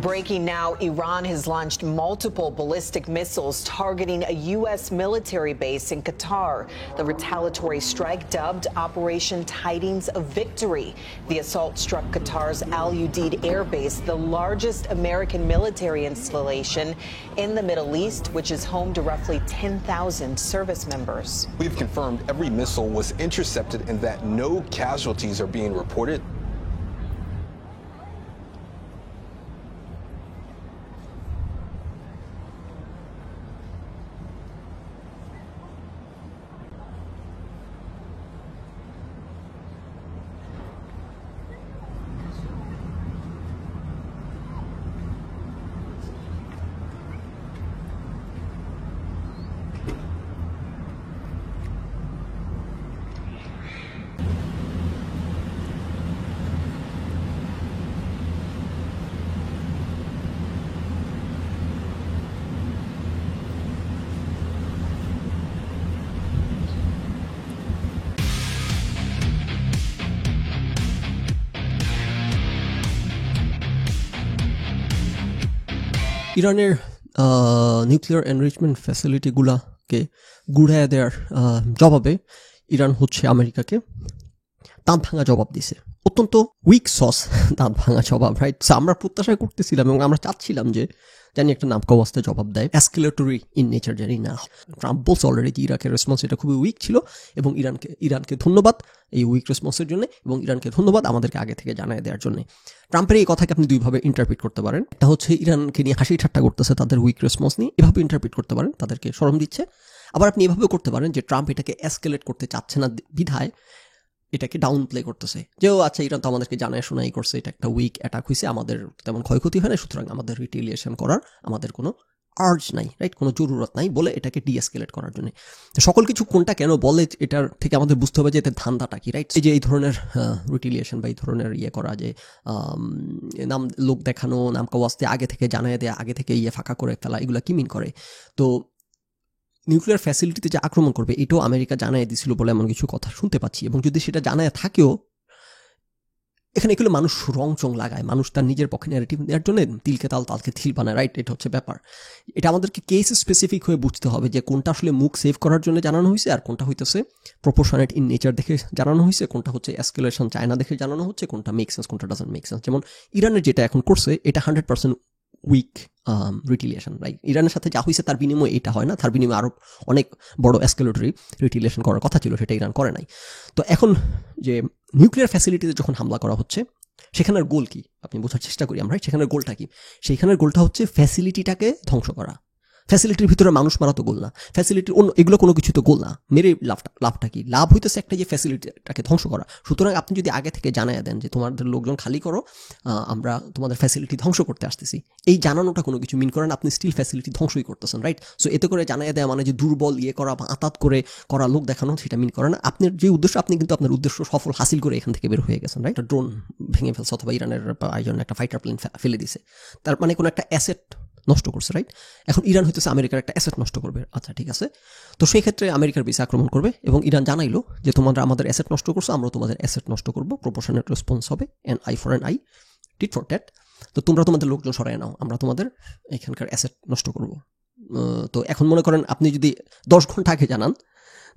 Breaking now, Iran has launched multiple ballistic missiles targeting a U.S. military base in Qatar. The retaliatory strike, dubbed Operation Tidings of Victory. The assault struck Qatar's Al Udeid Air Base, the largest American military installation in the Middle East, which is home to roughly 10,000 service members. We've confirmed every missile was intercepted and that no casualties are being reported. ইরানের nuclear enrichment ফ্যাসিলিটিগুলোকে গুড়ায় দেওয়ার জবাবে Iran হচ্ছে আমেরিকাকে দাঁত ভাঙা জবাব দিছে, অত্যন্ত উইক সস দাঁত ভাঙা জবাব, রাইট? আমরা প্রত্যাশা করতেছিলাম এবং আমরা চাচ্ছিলাম যে জানি একটা নামকাওয়াস্তে জবাব দেয়, এসকেলেটরি ইন নেচার, জানি না। ট্রাম্প বলছে অলরেডি যে ইরাকের রেসপন্স এটা খুবই উইক ছিল এবং ইরানকে ধন্যবাদ এই উইক রেসপন্সের জন্য এবং ইরানকে ধন্যবাদ আমাদেরকে আগে থেকে জানিয়ে দেওয়ার জন্য। ট্রাম্পের এই কথাকে আপনি দুইভাবে ইন্টারপ্রিট করতে পারেন। একটা হচ্ছে ইরানকে নিয়ে হাসি ঠাট্টা করতেছে তাদের উইক রেসপন্স নিয়ে, এভাবে ইন্টারপ্রিট করতে পারেন, তাদেরকে শরম দিচ্ছে। আবার আপনি এভাবেও করতে পারেন যে ট্রাম্প এটাকে এসকেলেট করতে চাচ্ছে না বিধায় এটাকে ডাউন প্লে করতেছে, যে আচ্ছা ইরান তো আমাদেরকে জানায় শোনাই করছে, এটা একটা উইক অ্যাটাক হয়েছে, আমাদের তেমন ক্ষয়ক্ষতি হয় না, সুতরাং আমাদের রিটেলিয়েশন করার আমাদের কোনো আর্জ নাই, রাইট? কোনো জরুরত নাই বলে এটাকে ডিএসকেলেট করার জন্য। সকল কিছু কোনটা কেন বলে এটার থেকে আমাদের বুঝতে হবে যে এতে ধান্দাটা কি, রাইট? এই যে এই ধরনের রিটেলিয়েশন বা এই ধরনের করা, যে নাম লোক দেখানো, নামকাওয়াস্তে আগে থেকে জানায় দেয়া, আগে থেকে ফাঁকা করে ফেলা, এগুলো কি মিন করে? তো নিউক্লিয়ার ফ্যাসিলিটিতে যে আক্রমণ করবে এটাও আমেরিকা জানায় দিছিল বলে এমন কিছু কথা শুনতে পাচ্ছি। এবং যদি সেটা জানায় থাকেও, এখানে এগুলো মানুষ রং চং লাগায়, মানুষ তার নিজের পক্ষে ন্যারেটিভ দেওয়ার জন্য তিলকে তাল তালকে থিল বানায়, রাইট? এটা হচ্ছে ব্যাপার। এটা আমাদেরকে কেস স্পেসিফিক হয়ে বুঝতে হবে যে কোনটা আসলে মুখ সেভ করার জন্য জানানো হয়েছে আর কোনটা হইতেছে প্রপোর্শনেট ইন নেচার দেখে জানানো হয়েছে, কোনটা হচ্ছে এসকেলেশন চায়না দেখে জানানো হচ্ছে, কোনটা মেক সেন্স, কোনটা ডাজন্ট মেক সেন্স। যেমন ইরানের যেটা এখন করছে এটা 100% উইক রিটেলিয়েশন, রাইট? ইরানের সাথে যা হয়েছে তার বিনিময়ে এটা হয় না, তার বিনিময়ে আরও অনেক বড় এসকেলেটরি রিটেলিয়েশন করার কথা ছিল, সেটা ইরান করে নাই। তো এখন যে নিউক্লিয়ার ফ্যাসিলিটিতে যখন হামলা করা হচ্ছে সেখানের গোল কি আপনি বোঝার চেষ্টা করি আমরা, সেখানের গোলটা কি? সেইখানের গোলটা হচ্ছে ফ্যাসিলিটিটাকে ধ্বংস করা। ফ্যাসিলিটির ভিতরে মানুষ মারা তো গোল না, ফ্যাসিলিটির অন্য এগুলো কোনো কিছু তো গোল না। মেরে লাভটা কি? লাভ হইতেছে একটা যে ফ্যাসিলিটিটাকে ধ্বংস করা। সুতরাং আপনি যদি আগে থেকে জানায় দেন যে তোমাদের লোকজন খালি করো, আমরা তোমাদের ফ্যাসিলিটি ধ্বংস করতে আসতেছি, এই জানানোটা কোনো কিছু মিন করেন, আপনি স্টিল ফ্যাসিলিটি ধ্বংসই করতেছেন, রাইট? সো এতে করে জানায় দেওয়া মানে যে দুর্বল করা বা আতাত করে করা লোক দেখানো, সেটা মিন করে না। আপনার যে উদ্দেশ্য, আপনি কিন্তু আপনার উদ্দেশ্য সফল হাসিল করে এখান থেকে বের হয়ে গেছেন, রাইট? ড্রোন ভেঙে ফেলছে অথবা ইরানের একটা ফাইটার প্লেন ফেলে দিছে, তার মানে কোনো একটা অ্যাসেট নষ্ট করছে, রাইট? এখন ইরান হইতেছে আমেরিকার একটা অ্যাসেট নষ্ট করবে, আচ্ছা ঠিক আছে। তো সেই ক্ষেত্রে আমেরিকার বেশি আক্রমণ করবে এবং ইরান জানাইলো যে তোমরা আমাদের অ্যাসেট নষ্ট করছো, আমরা তোমাদের অ্যাসেট নষ্ট করবো, প্রপোর্শনেট রেসপন্স হবে, an eye for an eye, tit for tat. তো তোমরা তোমাদের লোকজন সরাই নাও, আমরা তোমাদের এখানকার অ্যাসেট নষ্ট করবো। তো এখন মনে করেন আপনি যদি 10 ঘন্টা আগে জানান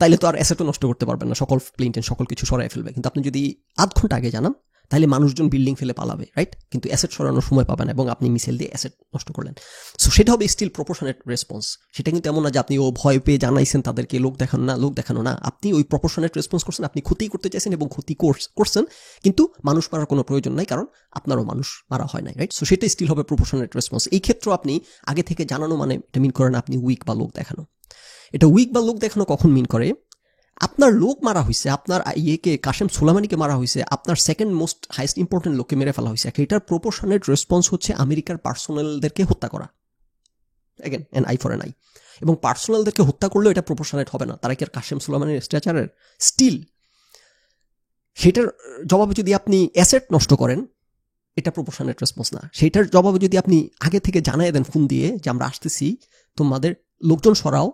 তাইলে তো আর অ্যাসেটও নষ্ট করতে পারবেন না, সকল প্লেন টেন সকল কিছু সরাই ফেলবে। কিন্তু আপনি যদি আধ ঘন্টা আগে জানান তাহলে মানুষজন বিল্ডিং ফেলে পালাবে, রাইট? কিন্তু অ্যাসেট সরানোর সময় পাবেন এবং আপনি মিসাইল দিয়ে অ্যাসেট নষ্ট করলেন। সো সেটা হবে স্টিল প্রপোর্শনেট রেসপন্স। সেটা কিন্তু এমন না যে আপনি ভয় পেয়ে জানাইছেন তাদেরকে লোক দেখানো না, আপনি ওই প্রপোর্শনেট রেসপন্স করছেন, আপনি ক্ষতি করতে চাইছেন এবং ক্ষতি করছেন, কিন্তু মানুষ মারার কোনো প্রয়োজন নাই, কারণ আপনারও মানুষ মারা হয় নাই, রাইট? সো সেটাই স্টিল হবে প্রপোর্শনেট রেসপন্স। এই ক্ষেত্রে আপনি আগে থেকে জানানো মানে এটা মিন করেন আপনি উইক বা লোক দেখানো। এটা উইক বা লোক দেখানো কখন মিন করে? আপনার লোক মারা হয়েছে, আপনার কাশেম সোলাইমানিকে মারা হয়েছে, আপনার সেকেন্ড মোস্ট হাইস্ট ইম্পর্টেন্ট লোককে মেরে ফেলা হয়েছে। এটার প্রপোর্শনেট রেসপন্স হচ্ছে আমেরিকার পার্সোনালদেরকে হত্যা করা, again an eye for an I. এবং পার্সোনালদেরকে হত্যা করলেও এটা প্রপোর্শনেট হবে না, তারা কি আর কাশেম সোলাইমানির স্ট্যাচারের? স্টিল সেটার জবাবে যদি আপনি অ্যাসেট নষ্ট করেন, এটা প্রপোর্শনেট রেসপন্স না। সেটার জবাবে যদি আপনি আগে থেকে জানাই দেন ফোন দিয়ে যে আমরা আসতেছি, তোমাদের লোকজন সরাও,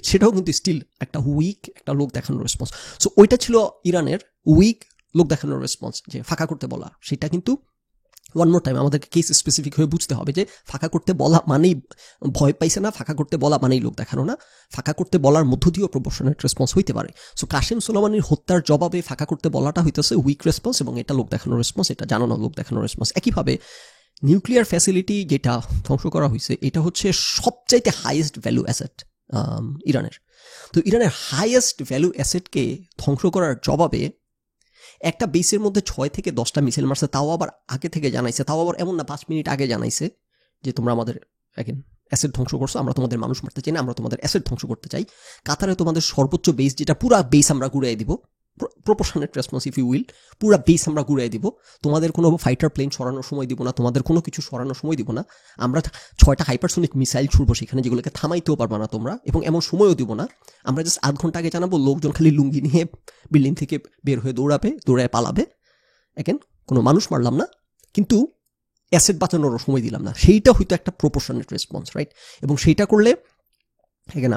সেটাও কিন্তু স্টিল একটা উইক একটা লোক দেখানোর রেসপন্স। সো ওইটা ছিল ইরানের উইক লোক দেখানোর রেসপন্স, যে ফাঁকা করতে বলা। সেটা কিন্তু ওয়ান মোর টাইম আমাদেরকে কেস স্পেসিফিক হয়ে বুঝতে হবে যে ফাঁকা করতে বলা মানেই ভয় পাইছে না, ফাঁকা করতে বলা মানেই লোক দেখানো না, ফাঁকা করতে বলার মধ্য দিয়েও প্রপোর্শনেট রেসপন্স হইতে পারে। সো কাসেম সোলেমানির হত্যার জবাবে ফাঁকা করতে বলাটা হইতেছে উইক রেসপন্স, এবং এটা লোক দেখানোর রেসপন্স, এটা জানানো লোক দেখানোর রেসপন্স। একইভাবে নিউক্লিয়ার ফ্যাসিলিটি যেটা ধ্বংস করা হয়েছে এটা হচ্ছে সবচাইতে হাইয়েস্ট ভ্যালু অ্যাসেট ইরানের। তো ইরানের হাইয়েস্ট ভ্যালু অ্যাসেটকে ধ্বংস করার জবাবে একটা বেসের মধ্যে 6 থেকে 10টা মিসাইল মারছে, তাও আবার আগে থেকে জানাইছে, তাও আবার এমন না 5 মিনিট আগে জানাইছে যে তোমরা আমাদের অ্যাসেট ধ্বংস করছো, আমরা তোমাদের মানুষ মারতে চাই না, আমরা তোমাদের অ্যাসেট ধ্বংস করতে চাই। কাতারে তোমাদের সর্বোচ্চ বেস যেটা পুরা বেস আমরা ঘুরিয়ে দিব, proportionate response if you will, পুরা বেস আমরা ঘুরিয়ে দিব, তোমাদের কোনো ফাইটার প্লেন সরানোর সময় দিব না, তোমাদের কোনো কিছু সরানোর সময় দিব না, আমরা 6টা হাইপারসোনিক মিসাইল ছুড়বো সেখানে যেগুলোকে থামাইতেও পারবা না তোমরা, এবং এমন সময়ও দিব না। আমরা জাস্ট আধ ঘন্টা আগে জানাবো, লোকজন খালি লুঙ্গি নিয়ে বিল্ডিং থেকে বের হয়ে দৌড়ায় পালাবে, কোনো মানুষ মারলাম না, কিন্তু অ্যাসেট বাঁচানোরও সময় দিলাম না। সেইটা হয়তো একটা প্রপোর্শনেট রেসপন্স, রাইট? এবং সেইটা করলে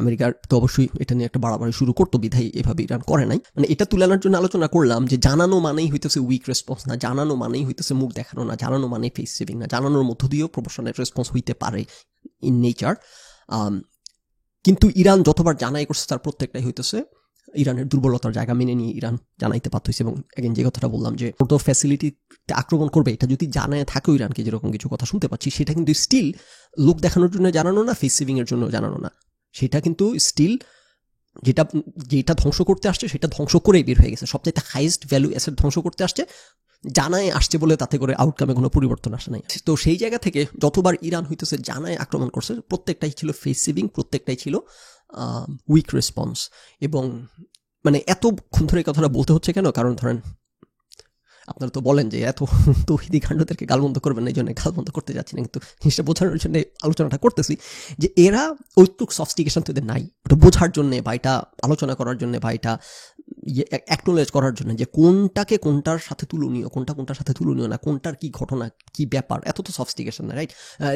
আমেরিকার তো অবশ্যই এটা নিয়ে একটা বাড়াবাড়ি শুরু করতো, বিধায় এভাবে ইরান করে নাই। মানে এটা তুলানোর জন্য আলোচনা করলাম যে জানানো মানেই হইতেছে উইক রেসপন্স না, জানানো মানেই হইতেছে মুখ দেখানো না, জানানো মানেই ফেস সেভিং না, জানানোর মধ্য দিয়েও প্রপোর্শনেট রেসপন্স হইতে পারে ইন নেচার। কিন্তু ইরান যতবার জানাই করছে তার প্রত্যেকটাই হইতেছে ইরানের দুর্বলতার জায়গা মেনে নিয়ে ইরান জানাইতে বাধ্য হয়েছে। এবং যে কথাটা বললাম যে ছোট ফ্যাসিলিটিতে আক্রমণ করবে, এটা যদি জানায় থাকেও ইরানকে, যেরকম কিছু কথা শুনতে পাচ্ছি, সেটা কিন্তু স্টিল লোক দেখানোর জন্য জানানো না, ফেস সেভিং এর জন্য জানানো না, সেটা কিন্তু স্টিল যেটা ধ্বংস করতে আসছে সেটা ধ্বংস করেই বের হয়ে গেছে। সবচাইতে হাইয়েস্ট ভ্যালু অ্যাসেট ধ্বংস করতে আসছে, জানায় আসছে বলে তাতে করে আউটকামে কোনো পরিবর্তন আসে নাই। তো সেই জায়গা থেকে যতবার ইরান হইতেছে জানায় আক্রমণ করছে, প্রত্যেকটাই ছিল ফেস সেভিং, প্রত্যেকটাই ছিল উইক রেসপন্স। এবং মানে এতক্ষণ ধরে এই কথাটা বলতে হচ্ছে কেন? কারণ ধরেন আপনারা তো বলেন যে এত তৌহিদি কাণ্ডদেরকে গালবন্ধ করবেন না, এই জন্য গালবন্ধ করতে যাচ্ছি না, কিন্তু জিনিসটা বোঝানোর জন্য আলোচনাটা করতেছি যে এরা ঐত্যুক সফিস্টিকেশন তো এদের নাই, ওটা বোঝার জন্যে বা এটা আলোচনা করার জন্য বা এটা অ্যাকনোলেজ করার জন্য যে কোনটাকে কোনটার সাথে তুলনীয়, কোনটার সাথে তুলনীয় না, কোনটার কি ঘটনা কি ব্যাপার, এত তো সফিস্টিকেশন না, রাইট?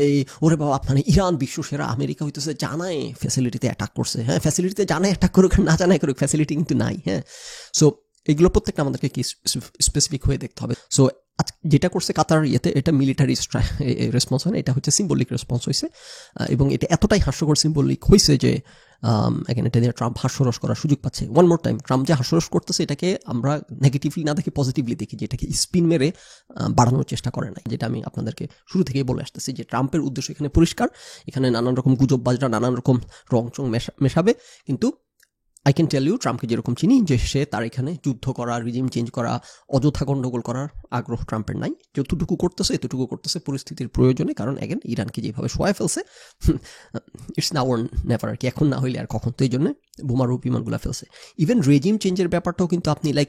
এই ওরে বাবা আপনার ইরান বিশ্ব সেরা, আমেরিকা হইতেছে জানায় ফ্যাসিলিটিতে অ্যাটাক করছে, হ্যাঁ ফ্যাসিলিটিতে জানায় অ্যাটাক করুক না জানায় করুক, ফ্যাসিলিটি কিন্তু নাই, হ্যাঁ। সো এগুলো প্রত্যেকটা আমাদেরকে কি স্পেসিফিক হয়ে দেখতে হবে। সো যেটা করছে কাতার এটা মিলিটারি রেসপন্স হয় না, এটা হচ্ছে সিম্বলিক রেসপন্স হয়েছে, এবং এটা এতটাই হাস্যকর সিম্বলিক হয়েছে যে এটা নিয়ে ট্রাম্প হাস্যরস করার সুযোগ পাচ্ছে। ওয়ান মোর টাইম, ট্রাম্প যে হাস্যরস করতেছে এটাকে আমরা নেগেটিভলি না দেখে পজিটিভলি দেখি, যে এটাকে স্পিন মেরে বাড়ানোর চেষ্টা করে নাই। যেটা আমি আপনাদেরকে শুরু থেকেই বলে আসতেছি যে ট্রাম্পের উদ্দেশ্য এখানে পরিষ্কার, এখানে নানান রকম গুজববাজরা নানান রকম রং চং মেশাবে, কিন্তু আই ক্যান টেল ইউ ট্রাম্পকে যেরকম চিনি যে সে তার এখানে যুদ্ধ করা, রিজিম চেঞ্জ করা, অযথা গণ্ডগোল করার আগ্রহ ট্রাম্পের নাই। যতটুকু করতেছে এতটুকু করতেছে পরিস্থিতির প্রয়োজনে, কারণ ইরানকে যেভাবে শোয়ায় ফেলছে, ইটস নাও অর নেভার আর কি, এখন না হইলে আর কখন। তো এই জন্য বোমারু বিমানগুলো ফেলছে। ইভেন রেজিম চেঞ্জের ব্যাপারটাও কিন্তু আপনি like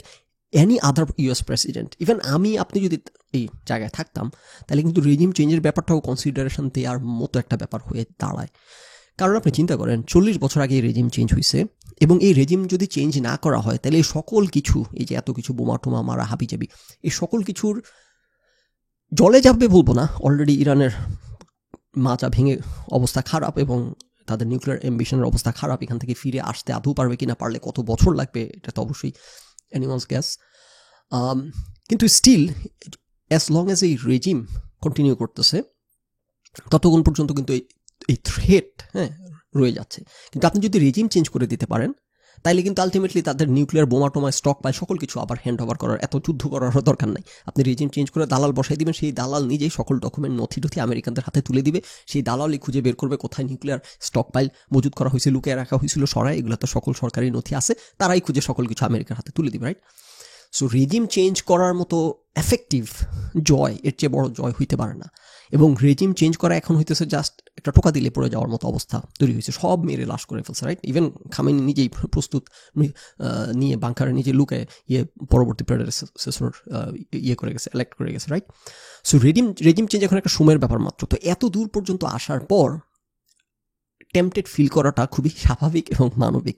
any other US president, even আপনি যদি এই জায়গায় থাকতাম তাহলে কিন্তু রেজিম চেঞ্জের ব্যাপারটাও কনসিডারেশন দেওয়ার মতো একটা ব্যাপার হয়ে দাঁড়ায়। কারণ আপনি চিন্তা করেন 40 বছর আগে এই রেজিম চেঞ্জ হয়েছে, এবং এই রেজিম যদি চেঞ্জ না করা হয় তাহলে এই সকল কিছু, এই যে এত কিছু বোমা টোমা মারা হাবিজাবি, এই সকল কিছুর জলে যাবে বলবো না, অলরেডি ইরানের মাচা ভেঙে অবস্থা খারাপ, এবং তাদের নিউক্লিয়ার অ্যাম্বিশনের অবস্থা খারাপ। এখান থেকে ফিরে আসতে আদৌ পারবে কিনা, পারলে কত বছর লাগবে, এটা তো অবশ্যই অ্যানিমালস গ্যাস। কিন্তু স্টিল অ্যাজ লং অ্যাজ এই রেজিম কন্টিনিউ করতেছে ততক্ষণ পর্যন্ত কিন্তু এই থ্রেট রয়ে যাচ্ছে। কিন্তু আপনি যদি রেজিম চেঞ্জ করে দিতে পারেন তাইলে কিন্তু আলটিমেটলি তাদের নিউক্লিয়ার বোমা টোমা স্টক পায় সকল কিছু আবার হ্যান্ড ওভার করার এত যুদ্ধ করারও দরকার নাই। আপনি রেজিম চেঞ্জ করে দালাল বসাই দিবেন, সেই দালাল নিজেই সকল ডকুমেন্ট নথি আমেরিকানদের হাতে তুলে দিবে, সেই দালালই খুঁজে বের করবে কোথায় নিউক্লিয়ার স্টক পাইল মজুদ করা হয়েছে, লুকিয়ে রাখা হয়েছিল সরাই, এগুলো তো সকল সরকারি নথি আছে, তারাই খুঁজে সকল কিছু আমেরিকার হাতে তুলে দিবে, রাইট? সো রেজিম চেঞ্জ করার মতো এফেক্টিভ জয় এর চেয়ে বড় জয় হইতে পারে না। এবং রেজিম চেঞ্জ করা এখন হইতেছে জাস্ট একটা টোকা দিলে পড়ে যাওয়ার মতো অবস্থা তৈরি হয়েছে, সব মেরে লাশ করে ফেলছে, রাইট? ইভেন খামেনি নিজেই প্রস্তুত নিয়ে বাংকারে নিজে লুকায় পরবর্তী প্রেডেসেসর করে গেছে, ইলেক্ট করে গেছে, রাইট? সো রেজিম চেঞ্জ এখন একটা সময়ের ব্যাপার মাত্র। তো এত দূর পর্যন্ত আসার পর টেম্পটেড ফিল করাটা খুবই স্বাভাবিক এবং মানবিক।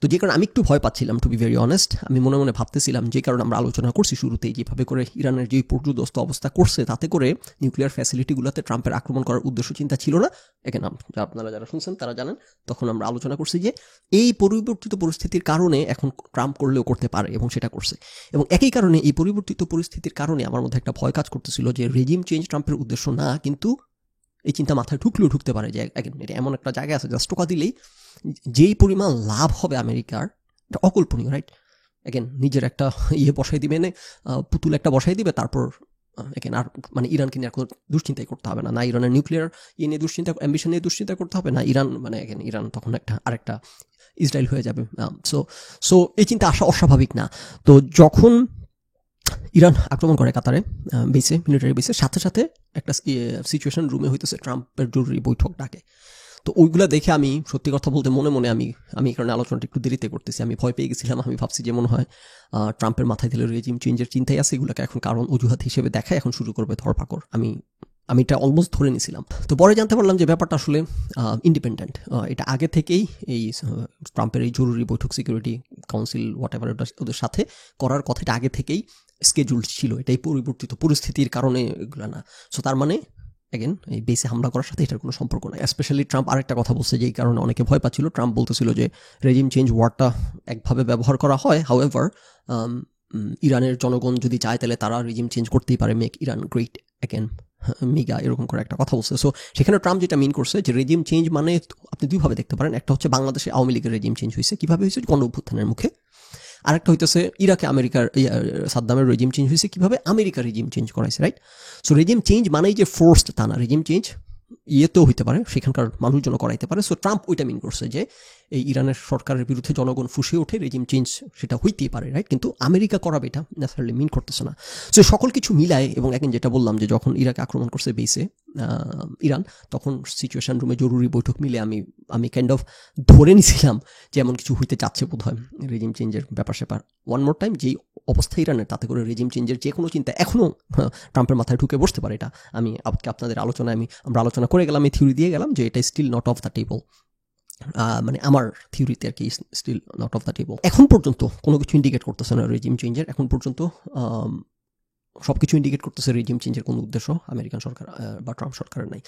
তো যে কারণে আমি একটু ভয় পাচ্ছিলাম, টু বি ভেরি অনেস্ট। আমি মনে মনে ভাবতেছিলাম, যে কারণে আমরা আলোচনা করছি শুরুতেই, যেভাবে করে ইরানের যে পর্যুদস্ত অবস্থা করছে, তাতে করে নিউক্লিয়ার ফ্যাসিলিটিগুলোতে ট্রাম্পের আক্রমণ করার উদ্দেশ্য চিন্তা ছিল না। এখানে আপনারা যারা শুনছেন তারা জানেন, তখন আমরা আলোচনা করছি যে এই পরিবর্তিত পরিস্থিতির কারণে এখন ট্রাম্প করলেও করতে পারে, এবং সেটা করছে। এবং একই কারণে এই পরিবর্তিত পরিস্থিতির কারণে আমার মধ্যে একটা ভয় কাজ করতেছিল যে রেজিম চেঞ্জ ট্রাম্পের উদ্দেশ্য না, কিন্তু এই চিন্তা মাথায় ঢুকলেও ঢুকতে পারে যে এটা এমন একটা জায়গা আছে জাস্ট টোকা দিলেই যেই পরিমাণ লাভ হবে আমেরিকার, এটা অকল্পনীয়, রাইট? এগেন নিজের একটা বসাই দিবে, পুতুল একটা বসাই দিবে, তারপর এগেন আর মানে ইরানকে নিয়ে কোনো দুশ্চিন্তাই করতে হবে না, ইরানের নিউক্লিয়ার নিয়ে দুশ্চিন্তা, অ্যাম্বিশন নিয়ে দুশ্চিন্তা করতে হবে না, ইরান মানে এগেন ইরান তখন আরেকটা ইসরায়েল হয়ে যাবে। সো এই চিন্তা আসা অস্বাভাবিক না। তো যখন ইরান আক্রমণ করে কাতারে বেসে, মিলিটারি বেসে, সাথে সাথে একটা সিচুয়েশন রুমে হইতেছে ট্রাম্পের জরুরি বৈঠক ডাকে। তো ওইগুলো দেখে আমি সত্যি কথা বলতে মনে মনে আমি এই কারণে আলোচনাটা একটু দেরিতে করতেছি, আমি ভয় পেয়ে গেছিলাম। আমি ভাবছি যে মনে হয় ট্রাম্পের মাথায় দিলে রেজিম চেঞ্জের চিন্তাই আছে, এগুলোকে এখন কারণ অজুহাত হিসেবে দেখায় এখন শুরু করবে ধরপাকড়। আমি এটা অলমোস্ট ধরে নিয়েছিলাম। তো পরে জানতে পারলাম যে ব্যাপারটা আসলে ইন্ডিপেন্ডেন্ট। এটা আগে থেকেই এই ট্রাম্পের এই জরুরি বৈঠক, সিকিউরিটি কাউন্সিল হোয়াট এভার ওদের সাথে করার কথা, এটা আগে থেকেই স্কেডিউল ছিল। এটাই পরিবর্তিত পরিস্থিতির কারণে এগুলো না। সো তার মানে এগেন এই বেসে হামলা করার সাথে এটার কোনো সম্পর্ক নাই। স্পেশালি ট্রাম্প আরেকটা কথা বলছে, যেই কারণে অনেকে ভয় পাচ্ছিল। ট্রাম্প বলতেছিল যে রেজিম চেঞ্জ ওয়ার্ডটা একভাবে ব্যবহার করা হয়, হাউএভার ইরানের জনগণ যদি চায় তাহলে তারা রেজিম চেঞ্জ করতেই পারে, make Iran great again, MIGA, এরকম করে একটা কথা বলছে। সো সেখানে ট্রাম্প যেটা মিন করছে যে রেজিম চেঞ্জ মানে আপনি দুইভাবে দেখতে পারেন। একটা হচ্ছে বাংলাদেশে আওয়ামী লীগের রেজিম চেঞ্জ হয়েছে, কীভাবে হয়েছে? গণ অভ্যুত্থানের মুখে। আরেকটা হইতেছে ইরাকে সাদ্দামের রেজিম চেঞ্জ হয়েছে, কীভাবে? আমেরিকা রেজিম চেঞ্জ করাইছে, রাইট? সো রেজিম চেঞ্জ মানেই যে ফোর্সড তা না, রেজিম চেঞ্জ ইয়েতেও হইতে পারে, সেখানকার মানুষজন করাইতে পারে। সো ট্রাম্প ওইটা মিন করছে যে এই ইরানের সরকারের বিরুদ্ধে জনগণ ফুসে ওঠে, রেজিম চেঞ্জ সেটা হইতেই পারে, রাইট? কিন্তু আমেরিকা করাবে এটা ন্যাচারালি মিন করতেছে না। সো সকল কিছু মিলায়, এবং এখন যেটা বললাম যে যখন ইরাকে আক্রমণ করছে বেসে ইরান, তখন সিচুয়েশন রুমে জরুরি বৈঠক মিলে আমি কাইন্ড অফ ধরে নিছিলাম যে এমন কিছু হইতে চাচ্ছে বোধ হয়, রেজিম চেঞ্জের ব্যাপার স্যাপার। ওয়ান মোর টাইম, যেই অবস্থা ইরানের, তাতে করে রেজিম চেঞ্জের যে কোনো চিন্তা এখনও ট্রাম্পের মাথায় ঢুকে বসতে পারে। এটা আপনাদের আলোচনায় আমরা আলোচনা করে গেলাম, এই থিওরি দিয়ে গেলাম যে এটা still not off the table. মানে আমার থিওরিতে আর কি, still not off the table. এখন পর্যন্ত কোনো কিছু ইন্ডিকেট করতেছে না রেজিম চেঞ্জের। এখন পর্যন্ত সব কিছু ইন্ডিকেট করতেছে রেজিম চেঞ্জের কোনো উদ্দেশ্য আমেরিকান সরকার বা ট্রাম্প সরকারের নাই।